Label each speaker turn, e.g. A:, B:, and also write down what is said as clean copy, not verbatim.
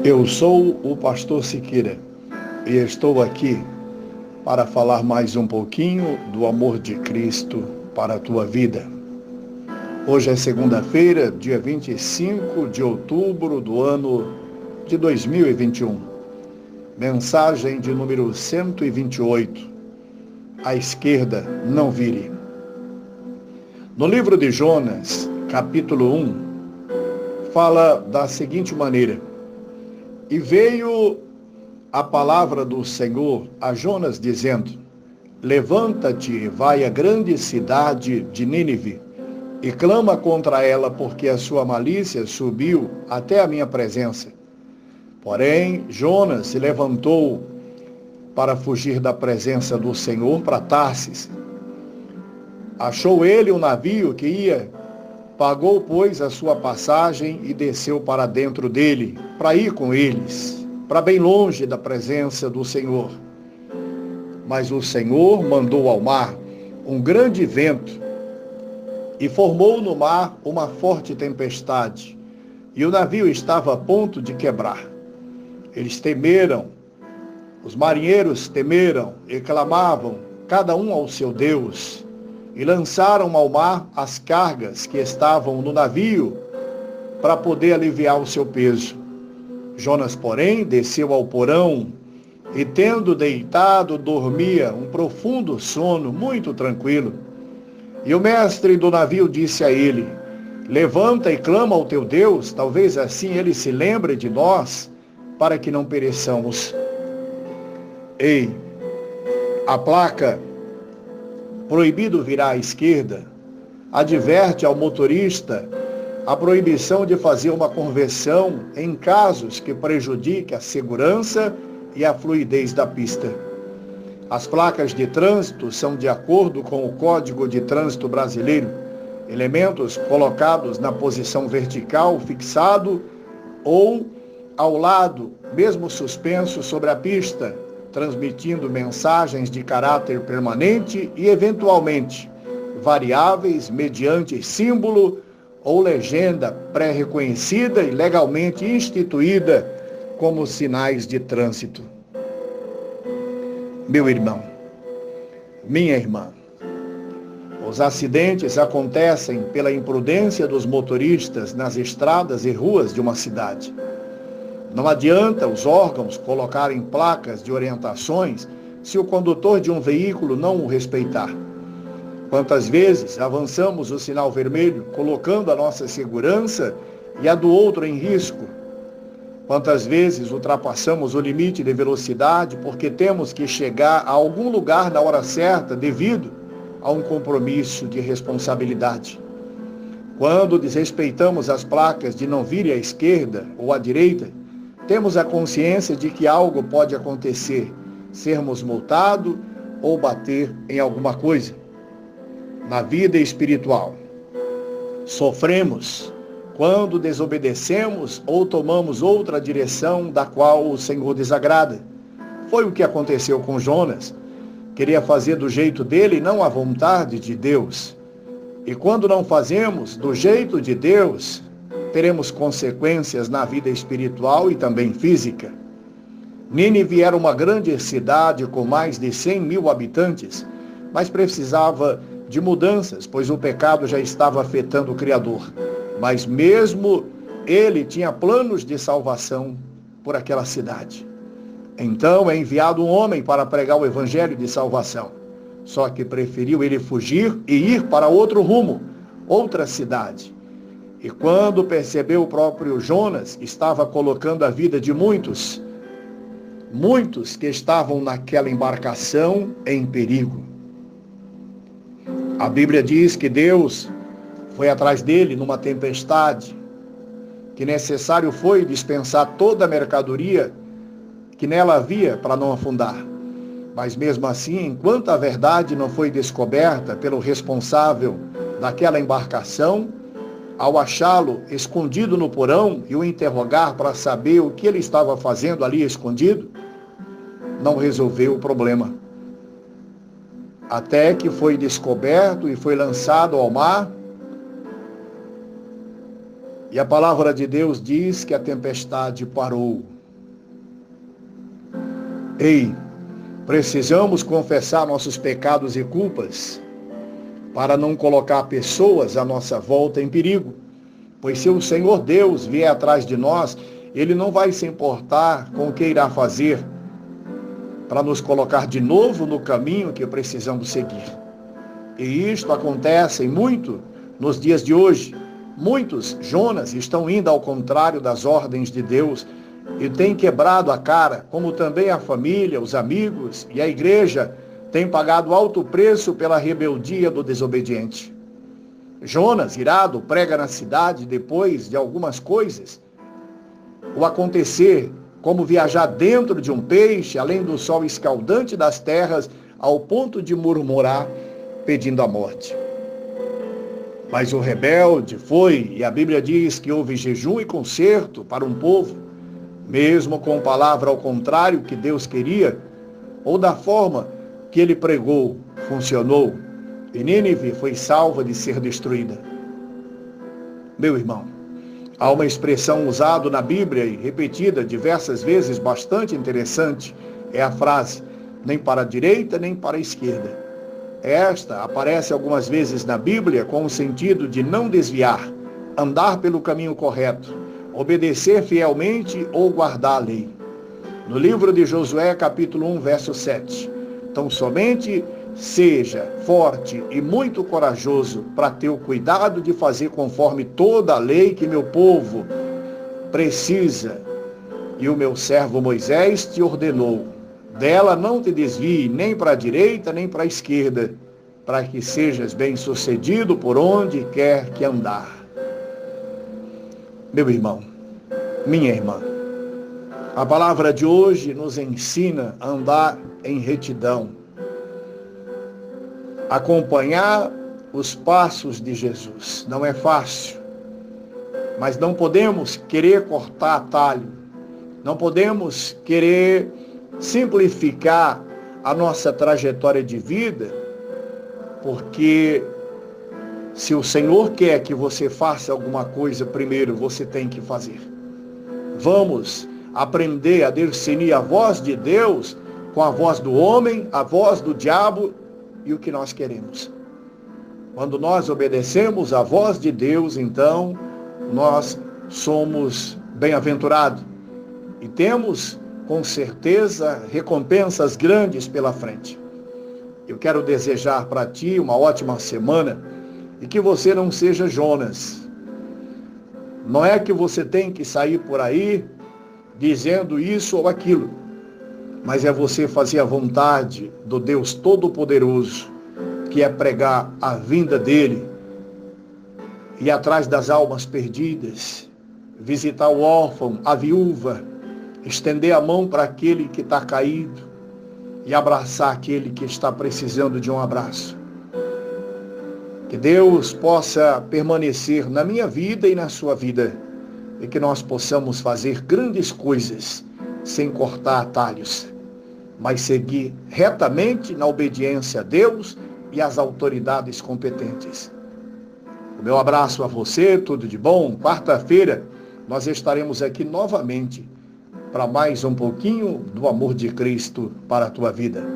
A: Eu sou o pastor Siqueira e estou aqui para falar mais um pouquinho do amor de Cristo para a tua vida. Hoje é segunda-feira, dia 25 de outubro do ano de 2021. Mensagem de número 128. À esquerda não vire. No livro de Jonas, capítulo 1, fala da seguinte maneira: E veio a palavra do Senhor a Jonas, dizendo: Levanta-te e vai à grande cidade de Nínive, e clama contra ela, porque a sua malícia subiu até a minha presença. Porém, Jonas se levantou para fugir da presença do Senhor para Tarsis. Achou ele um navio que ia, pagou, pois, a sua passagem e desceu para dentro dele, para ir com eles, para bem longe da presença do Senhor. Mas o Senhor mandou ao mar um grande vento e formou no mar uma forte tempestade, e o navio estava a ponto de quebrar. Eles temeram, os marinheiros temeram e clamavam, cada um ao seu Deus, e lançaram ao mar as cargas que estavam no navio para poder aliviar o seu peso. Jonas, porém, desceu ao porão e, tendo deitado, dormia um profundo sono, muito tranquilo. E o mestre do navio disse a ele: Levanta e clama ao teu Deus, talvez assim ele se lembre de nós, para que não pereçamos. Ei, a placa proibido virar à esquerda adverte ao motorista a proibição de fazer uma conversão em casos que prejudiquem a segurança e a fluidez da pista. As placas de trânsito são de acordo com o Código de Trânsito Brasileiro, elementos colocados na posição vertical, fixado ou ao lado, mesmo suspenso sobre a pista, transmitindo mensagens de caráter permanente e, eventualmente, variáveis mediante símbolo ou legenda pré-reconhecida e legalmente instituída como sinais de trânsito. Meu irmão, minha irmã, os acidentes acontecem pela imprudência dos motoristas nas estradas e ruas de uma cidade. Não adianta os órgãos colocarem placas de orientações se o condutor de um veículo não o respeitar. Quantas vezes avançamos o sinal vermelho, colocando a nossa segurança e a do outro em risco? Quantas vezes ultrapassamos o limite de velocidade porque temos que chegar a algum lugar na hora certa devido a um compromisso de responsabilidade? Quando desrespeitamos as placas de não vire à esquerda ou à direita, temos a consciência de que algo pode acontecer, sermos multados ou bater em alguma coisa. Na vida espiritual, sofremos quando desobedecemos ou tomamos outra direção da qual o Senhor desagrada. Foi o que aconteceu com Jonas. Queria fazer do jeito dele e não à vontade de Deus. E quando não fazemos do jeito de Deus, teremos consequências na vida espiritual e também física. Nínive era uma grande cidade com mais de 100 mil habitantes, mas precisava de mudanças, pois o pecado já estava afetando o Criador. Mas mesmo ele tinha planos de salvação por aquela cidade. Então é enviado um homem para pregar o evangelho de salvação. Só que preferiu ele fugir e ir para outro rumo, outra cidade. E quando percebeu, o próprio Jonas estava colocando a vida de muitos que estavam naquela embarcação em perigo. A Bíblia diz que Deus foi atrás dele numa tempestade, que necessário foi dispensar toda a mercadoria que nela havia para não afundar. Mas mesmo assim, enquanto a verdade não foi descoberta pelo responsável daquela embarcação, ao achá-lo escondido no porão e o interrogar para saber o que ele estava fazendo ali escondido, não resolveu o problema. Até que foi descoberto e foi lançado ao mar. E a palavra de Deus diz que a tempestade parou. Ei, precisamos confessar nossos pecados e culpas para não colocar pessoas à nossa volta em perigo. Pois se o Senhor Deus vier atrás de nós, Ele não vai se importar com o que irá fazer para nos colocar de novo no caminho que precisamos seguir. E isto acontece muito nos dias de hoje. Muitos Jonas estão indo ao contrário das ordens de Deus e têm quebrado a cara, como também a família, os amigos e a igreja têm pagado alto preço pela rebeldia do desobediente. Jonas, irado, prega na cidade depois de algumas coisas. O acontecer, como viajar dentro de um peixe, além do sol escaldante das terras, ao ponto de murmurar, pedindo a morte. Mas o rebelde foi, e a Bíblia diz que houve jejum e conserto para um povo, mesmo com palavra ao contrário que Deus queria, ou da forma que ele pregou, funcionou, e Nínive foi salva de ser destruída. Meu irmão, há uma expressão usada na Bíblia e repetida diversas vezes, bastante interessante, é a frase, nem para a direita, nem para a esquerda. Esta aparece algumas vezes na Bíblia com o sentido de não desviar, andar pelo caminho correto, obedecer fielmente ou guardar a lei. No livro de Josué, capítulo 1, verso 7. Então, somente seja forte e muito corajoso para ter o cuidado de fazer conforme toda a lei que meu povo precisa e o meu servo Moisés te ordenou. Dela não te desvie nem para a direita nem para a esquerda, para que sejas bem-sucedido por onde quer que andar. Meu irmão, minha irmã, a palavra de hoje nos ensina a andar em retidão, acompanhar os passos de Jesus. Não é fácil, mas não podemos querer cortar atalho, não podemos querer simplificar a nossa trajetória de vida, porque se o Senhor quer que você faça alguma coisa, primeiro você tem que fazer. Vamos aprender a discernir a voz de Deus com a voz do homem, a voz do diabo e o que nós queremos. Quando nós obedecemos a voz de Deus, então nós somos bem-aventurados e temos com certeza recompensas grandes pela frente. Eu quero desejar para ti uma ótima semana e que você não seja Jonas. Não é que você tem que sair por aí dizendo isso ou aquilo, mas é você fazer a vontade do Deus Todo-Poderoso, que é pregar a vinda dele, ir atrás das almas perdidas, visitar o órfão, a viúva, estender a mão para aquele que está caído e abraçar aquele que está precisando de um abraço. Que Deus possa permanecer na minha vida e na sua vida e que nós possamos fazer grandes coisas sem cortar atalhos, mas seguir retamente na obediência a Deus e às autoridades competentes. O meu abraço a você, tudo de bom. Quarta-feira nós estaremos aqui novamente para mais um pouquinho do amor de Cristo para a tua vida.